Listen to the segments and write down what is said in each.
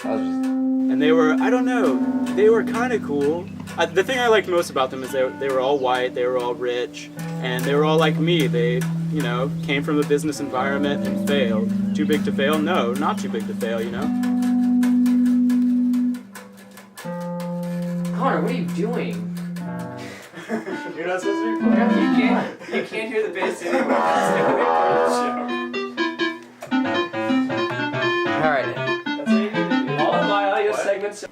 And they were, I don't know, they were kind of cool. The thing I liked most about them is they were all white, they were all rich, and they were all like me. They, you know, came from a business environment and failed. Too big to fail? No, not too big to fail, you know? Connor, what are you doing? You're not supposed to be playing. You can't hear the bass anymore. It's like a big part of the show. Alright. That's how you need to do it. All of my audio segments.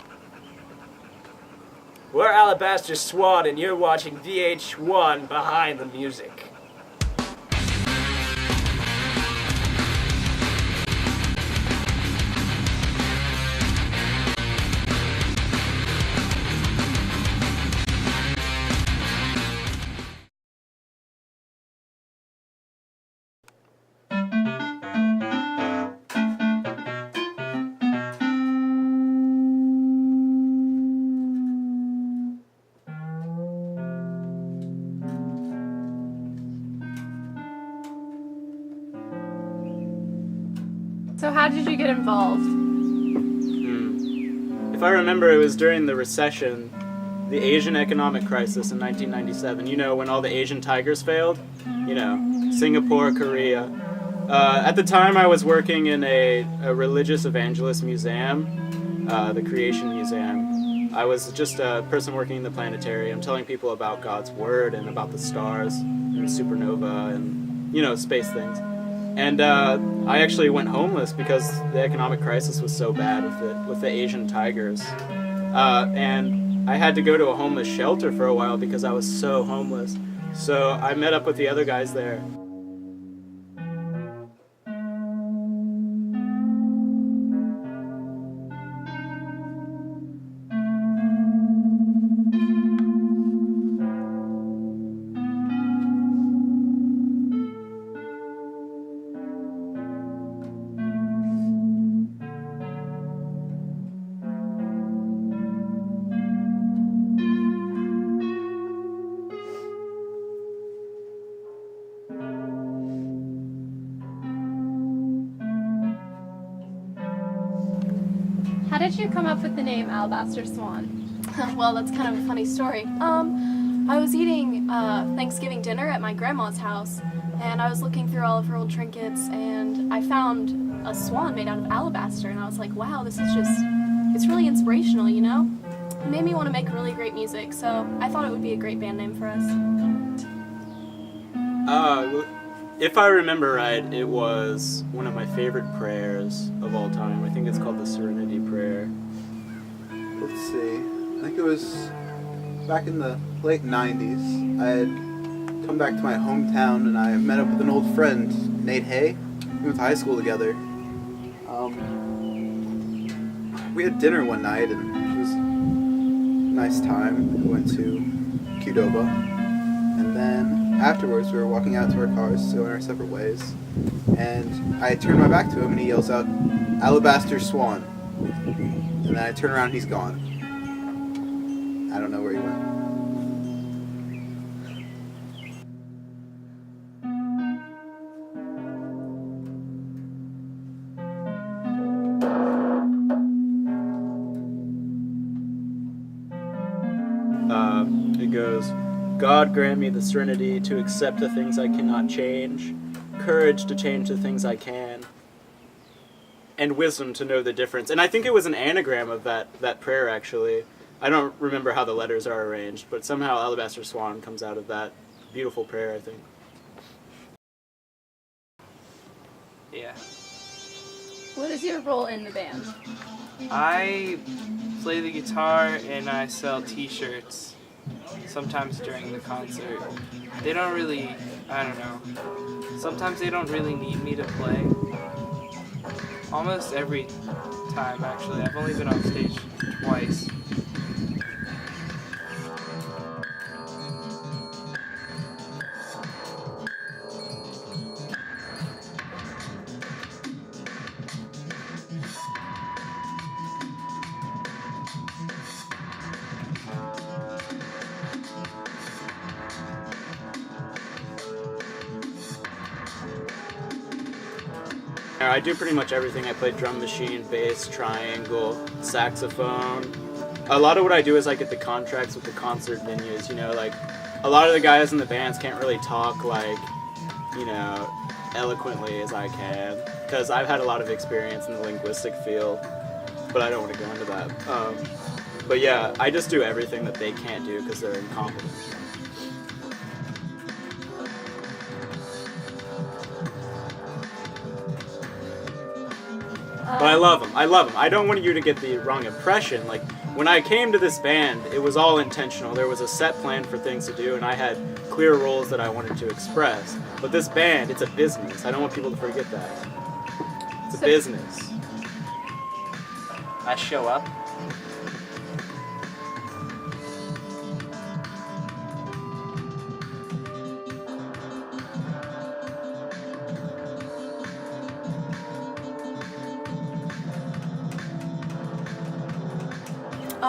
We're Alabaster Swan, and you're watching VH1 Behind the Music. So how did you get involved? If I remember, it was during the recession, the Asian economic crisis in 1997. You know, when all the Asian tigers failed? You know, Singapore, Korea. At the time, I was working in a religious evangelist museum, the Creation Museum. I was just a person working in the planetarium, telling people about God's Word and about the stars and supernova and, you know, space things. And I actually went homeless because the economic crisis was so bad with the Asian tigers. And I had to go to a homeless shelter for a while because I was so homeless. So I met up with the other guys there. How did you come up with the name Alabaster Swan? Well, that's kind of a funny story. I was eating Thanksgiving dinner at my grandma's house, and I was looking through all of her old trinkets, and I found a swan made out of alabaster, and I was like, wow, this is just, it's really inspirational, you know? It made me want to make really great music, so I thought it would be a great band name for us. If I remember right, it was one of my favorite prayers of all time. I think it's called the Serenity Prayer. Let's see. I think it was back in the late 90s. I had come back to my hometown and I met up with an old friend, Nate Hay. We went to high school together. We had dinner one night and it was a nice time. We went to Qdoba. And then afterwards we were walking out to our cars, going our separate ways. And I turned my back to him and he yells out, "Alabaster Swan." And then I turn around and he's gone. I don't know where he went. It goes, "God grant me the serenity to accept the things I cannot change, courage to change the things I can, and wisdom to know the difference." And I think it was an anagram of that prayer, actually. I don't remember how the letters are arranged, but somehow Alabaster Swan comes out of that beautiful prayer, I think. Yeah. What is your role in the band? I play the guitar and I sell t-shirts sometimes during the concert. They don't really, I don't know, sometimes they don't really need me to play. Almost every time, actually. I've only been on stage twice. I do pretty much everything. I play drum machine, bass, triangle, saxophone. A lot of what I do is I get the contracts with the concert venues, you know, like a lot of the guys in the bands can't really talk like, you know, eloquently as I can, because I've had a lot of experience in the linguistic field, but I don't want to go into that. But yeah, I just do everything that they can't do because they're incompetent. But I love them. I love them. I don't want you to get the wrong impression. Like, when I came to this band, it was all intentional. There was a set plan for things to do, and I had clear roles that I wanted to express. But this band, it's a business. I don't want people to forget that. It's a business. I show up.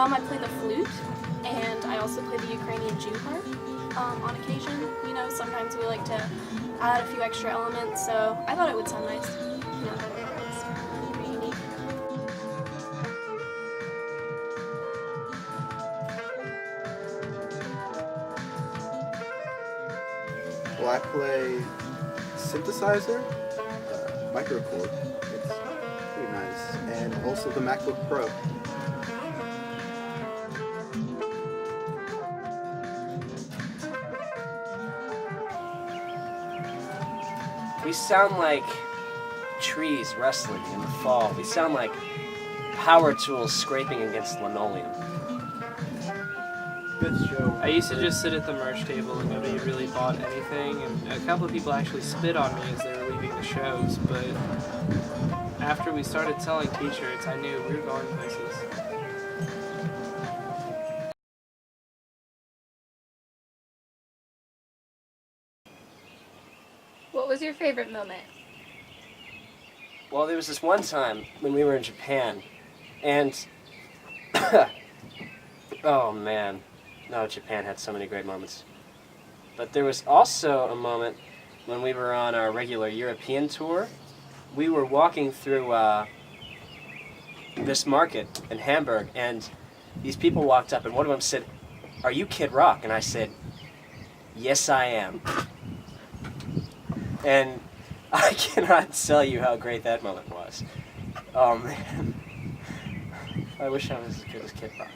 I play the flute, and I also play the Ukrainian Jew harp on occasion. You know, sometimes we like to add a few extra elements, so I thought it would sound nice. You know, it's pretty unique. Well, I play synthesizer, microchord. It's pretty nice, and also the MacBook Pro. We sound like trees rustling in the fall. We sound like power tools scraping against linoleum. Good show. I used to just sit at the merch table and nobody really bought anything, and a couple of people actually spit on me as they were leaving the shows, but after we started selling t-shirts, I knew we were going places. What was your favorite moment? Well, there was this one time when we were in Japan, and oh man, no, Japan had so many great moments. But there was also a moment when we were on our regular European tour. We were walking through this market in Hamburg, and these people walked up, and one of them said, "Are you Kid Rock?" And I said, "Yes, I am." And I cannot tell you how great that moment was. Oh man. I wish I was as good as Kid Rock.